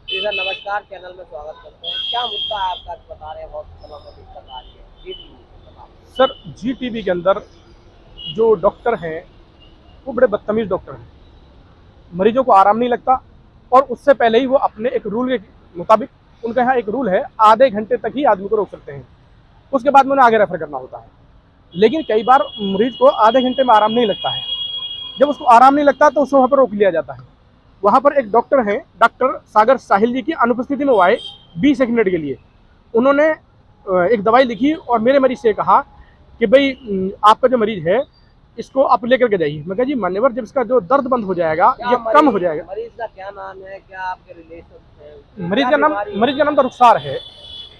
जी sir नमस्कार, channel में स्वागत करते हैं। क्या मुद्दा है आपका, बता रहे हैं हॉस्पिटलों में दिक्कत आ रही है जी टीवी। सर जी टीवी के अंदर जो डॉक्टर हैं वो बड़े बदतमीज डॉक्टर हैं। मरीजों को आराम नहीं लगता और उससे पहले ही वो अपने एक रूल के मुताबिक, उनका यहाँ एक रूल है, आधे घंटे तक ही आदमी को रोक सकते हैं, उसके बाद में उन्हें आगे रेफर करना होता है। लेकिन कई बार मरीज को आधे घंटे में आराम नहीं लगता है। जब उसको आराम नहीं लगता तो उसे वहाँ पर रोक लिया जाता है। वहाँ पर एक डॉक्टर हैं, डॉक्टर सागर साहिल जी की अनुपस्थिति में वो आए 20 मिनट के लिए। उन्होंने एक दवाई लिखी और मेरे मरीज से कहा कि भाई आपका जो मरीज है इसको आप लेकर के जाइए। मैं कहा जी मान्यवर, जब इसका जो दर्द बंद हो जाएगा क्या ये कम हो जाएगा। मरीज का क्या नाम है, क्या आपके रिलेशन है, मरीज क्या का नाम बीमारी है? मरीज का नाम तो रुखसार है,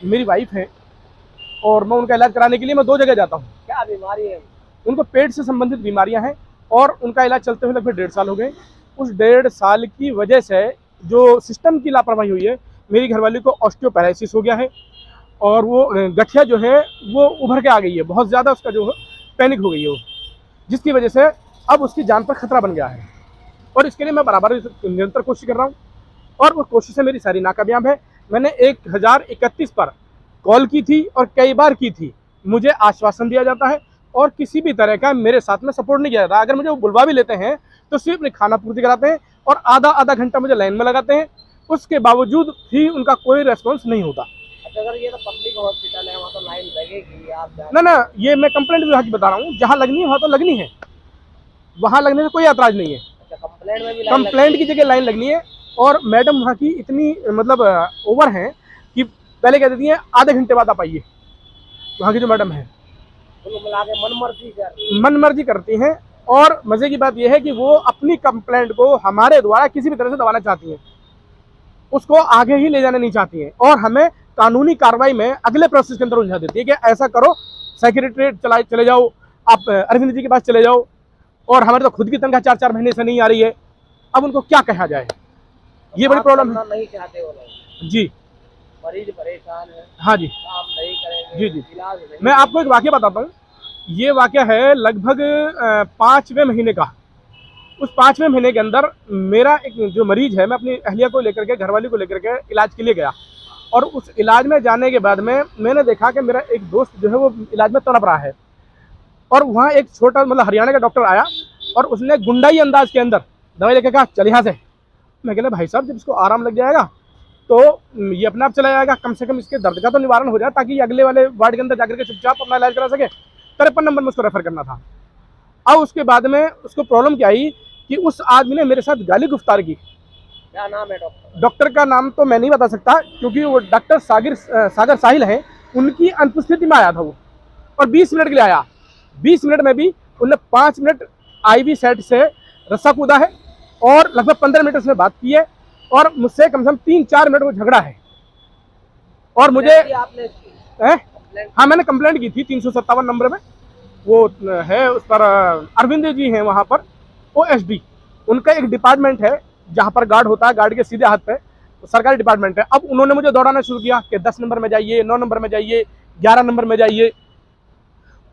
मेरी वाइफ है और मैं उनका इलाज कराने के लिए मैं 2 जगह जाता हूँ। क्या बीमारी है? उनको पेट से संबंधित बीमारियां हैं और उनका इलाज चलते हुए लगभग 1.5 साल हो गए। उस 1.5 साल की वजह से जो सिस्टम की लापरवाही हुई है, मेरी घरवाली को ऑस्टियोपैरालिसिस हो गया है और वो गठिया जो है वो उभर के आ गई है, बहुत ज़्यादा उसका जो है पैनिक हो गई है वो, जिसकी वजह से अब उसकी जान पर खतरा बन गया है। और इसके लिए मैं बराबर निरंतर कोशिश कर रहा हूँ और वो कोशिशें मेरी सारी नाकामयाब है। मैंने 1031 पर कॉल की थी और कई बार की थी। मुझे आश्वासन दिया जाता है और किसी भी तरह का मेरे साथ में सपोर्ट नहीं किया जाता। अगर मुझे वो बुलवा भी लेते हैं तो सिर्फ अपनी खाना पूर्ति कराते हैं और आधा आधा घंटा मुझे लाइन में लगाते हैं, उसके बावजूद भी उनका कोई रेस्पॉन्स नहीं होता। अच्छा सर, ये तो पब्लिक हॉस्पिटल है, वहाँ तो लाइन लगेगी, आप ना ना, ये मैं कंप्लेंट विभाग की बता रहा हूँ, जहाँ लगनी है वहाँ तो लगनी है, वहाँ लगने से कोई ऐतराज नहीं है। अच्छा, कंप्लेंट में भी लाइन कंप्लेंट की जगह लाइन लगनी है और मैडम वहाँ की इतनी मतलब ओवर हैं कि पहले कह देती हैं आधे घंटे बाद आप आइए। वहाँ की जो मैडम है कुल मिला के मन मर्जी कर। मन मर्जी करती हैं और मजे की बात यह है कि वो अपनी कंप्लेंट को हमारे द्वारा किसी भी तरह से दबाना चाहती हैं, उसको आगे ही ले जाना नहीं चाहती हैं और हमें कानूनी कार्रवाई में अगले प्रोसेस के अंदर उलझा देती है कि ऐसा करो, सेक्रेटरीट चले जाओ, आप अरविंद जी के पास चले जाओ। और हमारे तो खुद की तनख्वाह 4-4 महीने से नहीं आ रही है। अब उनको क्या कहा जाए, ये बड़ी प्रॉब्लम है। नहीं चाहते वो लोग, जी मरीज परेशान है, हाँ जी काम नहीं करेंगे, जी जी। इलाज नहीं। मैं आपको एक वाक्य बताता हूँ। ये वाक्य है लगभग 5वें महीने का। उस 5वें महीने के अंदर मेरा एक जो मरीज है, मैं अपनी अहलिया को लेकर के, घरवाली को लेकर के इलाज के लिए गया और उस इलाज में जाने के बाद में मैंने देखा कि मेरा एक दोस्त जो है वो इलाज में तड़प रहा है और वहाँ एक छोटा मतलब हरियाणा का डॉक्टर आया और उसने गुंडाई अंदाज के अंदर दवाई लेकर कहा चल यहाँ से। मैं कहला भाई साहब, जब इसको आराम लग जाएगा तो ये अपने आप चला जाएगा, कम से कम इसके दर्द का तो निवारण हो जाए ताकि ये अगले वाले वार्ड के अंदर जाकर के चुपचाप अपना इलाज करा सके। 53 नंबर में उसको रेफर करना था। अब उसके बाद में उसको प्रॉब्लम क्या आई कि उस आदमी ने मेरे साथ गाली गुफ्तार की। क्या नाम है डॉक्टर? डॉक्टर का नाम तो मैं नहीं बता सकता क्योंकि वो डॉक्टर सागर साहिल हैं, उनकी अनुपस्थिति में आया था वो और 20 मिनट के लिए आया। 20 मिनट में भी उन्होंने 5 मिनट आईवी सेट से रस्सा कूदा है और लगभग 15 मिनट उसने बात की है और मुझसे कम से कम 3-4 मिनट वो झगड़ा है। और मुझे आपने हाँ, मैंने कंप्लेंट की थी 357 नंबर में। वो है उस पर अरविंद जी हैं वहाँ पर OSD, उनका एक डिपार्टमेंट है जहाँ पर गार्ड होता है, गार्ड के सीधे हाथ पे सरकारी डिपार्टमेंट है। अब उन्होंने मुझे दौड़ाना शुरू किया कि 10 नंबर में जाइए, 9 नंबर में जाइए, 11 नंबर में जाइए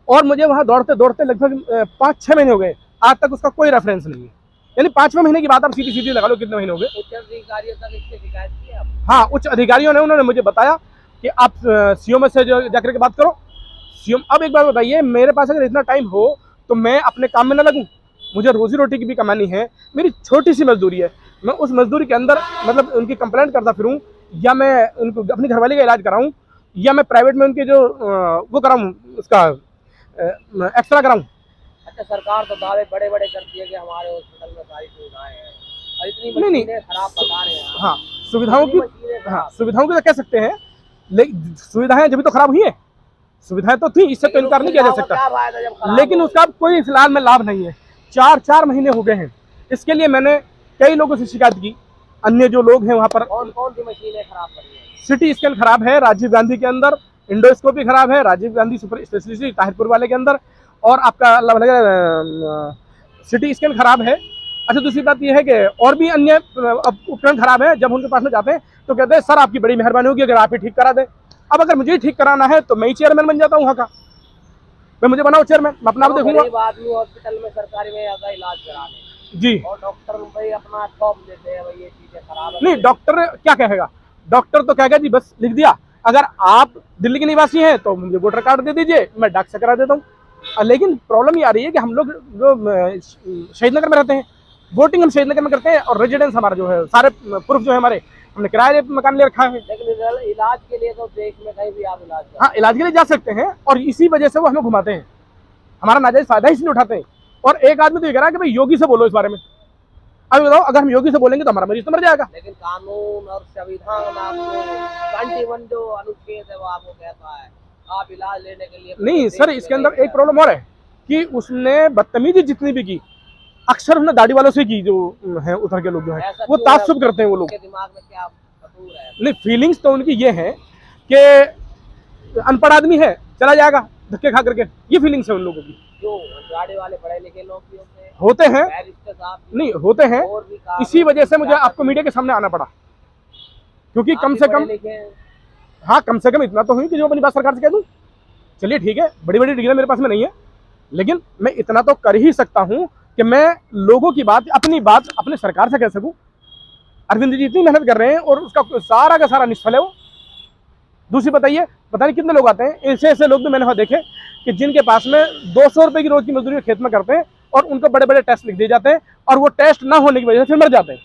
और मुझे वहाँ दौड़ते दौड़ते लगभग 5-6 महीने हो गए, आज तक उसका कोई रेफरेंस नहीं है। यानी 5वें महीने की बात आप सीधी सीधी लगा लो कितने महीने हो गए। उच्च अधिकारियों तक इसकी शिकायत की आप? हाँ, उच्च अधिकारियों ने उन्होंने मुझे बताया कि आप सीओ से जो जाकर के बात करो। सीओ, अब एक बार बताइए, मेरे पास अगर इतना टाइम हो तो मैं अपने काम में न लगूं? मुझे रोजी रोटी की भी कमानी है, मेरी छोटी सी मजदूरी है, मैं उस मजदूरी के अंदर मतलब उनकी कंप्लेंट करता फिरूं या मैं उनको अपनी घरवाली का इलाज कराऊं या मैं प्राइवेट में उनके जो वो कराऊं, उसका एक्स्ट्रा कराऊं। अच्छा, सरकार तो दावे बड़े बड़े करती है कि हमारे हॉस्पिटल में सारी सुविधाएं हैं और इतनी नहीं मशीनें खराब बता रहे हैं। हाँ, सुविधाओं की, मशीनें हाँ खराब। सुविधाओं की तो कह सकते हैं, लेकिन सुविधाएं जब तो खराब हुई है, सुविधाएं तो थी, इससे तो इनकार नहीं किया जा सकता, लेकिन उसका कोई फिलहाल में लाभ नहीं है। 4-4 महीने हो गए हैं। इसके लिए मैंने कई लोगों से शिकायत की, अन्य जो लोग हैं वहाँ पर। कौन कौन सी मशीनें खराब कर रही है? सिटी स्कैन खराब है राजीव गांधी के अंदर, इंडोस्कोपी खराब है राजीव गांधी सुपर स्पेशलिटी ताहिरपुर वाले के अंदर, और आपका सिटी स्कैन खराब है। अच्छा, दूसरी बात यह है कि और भी अन्य उपकरण खराब है। जब उनके पास में जाते हैं तो कहते हैं सर आपकी बड़ी मेहरबानी होगी अगर आप ही ठीक करा दें। अब अगर मुझे ठीक कराना है तो मैं ही चेयरमैन बन जाता हूँ वहाँ का, मैं मुझे बनाओ चेयरमैन, मैं अपना आप देखूंगा। गरीब आदमी हॉस्पिटल में सरकारी में ज्यादा इलाज करा ले, जी। और डॉक्टर भाई अपना टॉप देते हैं, भाई ये चीजें खराब है। नहीं, डॉक्टर क्या कहेगा? डॉक्टर तो कहेगा जी बस लिख दिया, अगर आप दिल्ली के निवासी हैं तो मुझे वोटर कार्ड दे दीजिए, मैं डाक से करा देता हूँ। लेकिन प्रॉब्लम ये आ रही है कि हम लोग जो शहीद नगर में रहते हैं, वोटिंग हम शहीद नगर में करते हैं, और रेजिडेंस हमारा जो है, सारे प्रूफ जो है हमारे, हमने किराए पे मकान ले रखा है। लेकिन इलाज के लिए तो देश में कहीं भी आप इलाज कर हाँ, इलाज के लिए जा सकते हैं, और इसी वजह से वो हमें घुमाते हैं, हमारा नाजायज फायदा इसलिए उठाते हैं। और एक आदमी तो ये कह रहा है कि भाई योगी से बोलो इस बारे में। अब बताओ, अगर हम योगी से बोलेंगे तो हमारा मरीज तो मर जाएगा। लेकिन कानून और संविधान आपको 21 जो अनुच्छेद है वो आपको कहता है आप इलाज लेने के लिए नहीं सर, इसके अंदर एक प्रॉब्लम और है कि उसने बदतमीजी जितनी भी की, अक्सर उसने दाढ़ी वालों से की, जो है उधर के लोग जो है वो ताज्जुब करते हैं वो लोग। दिमाग में क्या कसूर है? नहीं, फीलिंग्स तो उनकी ये है कि अनपढ़ आदमी है, चला जाएगा धक्के खा करके, ये फीलिंग्स है उन लोगों की। जो गाड़ी वाले पढ़े लिखे लोग भी होते हैं, होते हैं, नहीं होते हैं, इसी वजह से मुझे आपको मीडिया के सामने आना पड़ा, क्योंकि कम से कम, हाँ कम से कम इतना तो हुई कि जो अपनी बात सरकार से कह दूं। चलिए ठीक है, बड़ी बड़ी डिग्री मेरे पास में नहीं है, लेकिन मैं इतना तो कर ही सकता हूं कि मैं लोगों की बात, अपनी बात अपने सरकार से कह सकूं। अरविंद जी इतनी मेहनत कर रहे हैं और उसका सारा का सारा निष्फल है वो। दूसरी बताइए, पता नहीं कितने लोग आते हैं, ऐसे ऐसे लोग भी मैंने वहाँ देखे कि जिनके पास में 200 रुपए की रोज की मजदूरी खेत में करते हैं, और उनको बड़े बड़े टेस्ट लिख दिए जाते हैं, और वो टेस्ट ना होने की वजह से फिर मर जाते हैं।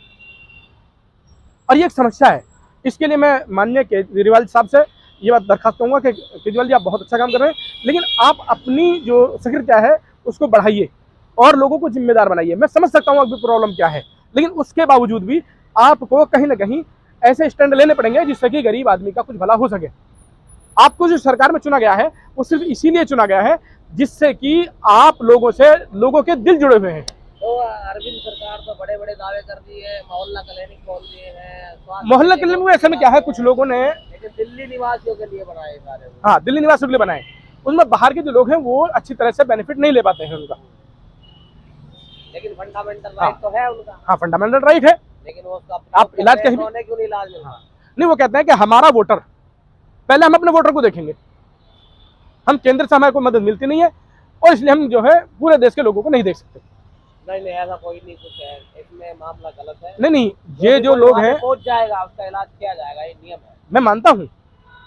और ये एक समस्या है। इसके लिए मैं माननीय केजरीवाल साहब से ये बात दरखास्त करूँगा कि केजरीवाल जी आप बहुत अच्छा काम कर रहे हैं, लेकिन आप अपनी जो सक्रियता है उसको बढ़ाइए और लोगों को जिम्मेदार बनाइए। मैं समझ सकता हूँ अभी प्रॉब्लम क्या है, लेकिन उसके बावजूद भी आपको कहीं ना कहीं ऐसे स्टैंड लेने पड़ेंगे जिससे कि गरीब आदमी का कुछ भला हो सके। आपको जो सरकार में चुना गया है वो सिर्फ इसीलिए चुना गया है जिससे कि आप लोगों से, लोगों के दिल जुड़े हुए हैं। तो अरविंद सरकार तो बड़े बड़े दावे कर दिए हैं, मोहल्ला क्लिनिक खोल दिए हैं, मोहल्ला क्लिनिक में ऐसे में क्या है, कुछ लोगों ने, लेकिन दिल्ली निवासियों के लिए बनाए सारे। हाँ दिल्ली निवासियों के लिए बनाए, उसमें बाहर के जो लोग हैं वो अच्छी तरह से बेनिफिट नहीं ले पाते हैं उनका। लेकिन फंडामेंटल राइट तो है उनका। हाँ फंडामेंटल राइट है, लेकिन वो उसका आप इलाज कहीं भी, क्यों नहीं इलाज मिलता? नहीं वो कहते हैं कि हमारा वोटर, पहले हम अपने वोटर को देखेंगे, हम केंद्र से हमारे को मदद मिलती नहीं है, और इसलिए हम जो है पूरे देश के लोगों को नहीं देख सकते। नहीं ऐसा कोई नहीं, कुछ है इसमें मामला गलत है। नहीं, ये जो लोग हैं पहुंच जाएगा, उसका इलाज किया जाएगा, ये नियम है। मैं मानता हूँ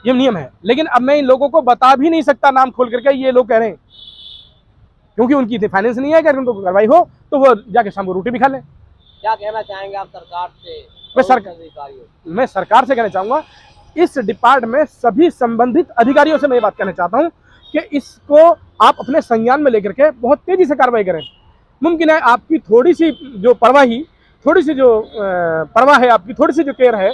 ये नियम है, लेकिन अब मैं इन लोगों को बता भी नहीं सकता नाम खोल करके ये लोग कह रहे हैं, क्योंकि उनकी इतनी फाइनेंस नहीं है कि अगर उनको कार्रवाई हो तो वो जाके शाम को रोटी भी खा लें। क्या कहना चाहेंगे आप सरकार से? मैं सरकार से कहना चाहूँगा, इस डिपार्टमेंट में सभी संबंधित अधिकारियों से मैं ये बात कहना चाहता हूँ कि इसको आप अपने संज्ञान में लेकर के बहुत तेजी से कार्रवाई करें। मुमकिन है आपकी थोड़ी सी जो परवाह है, आपकी थोड़ी सी जो केयर है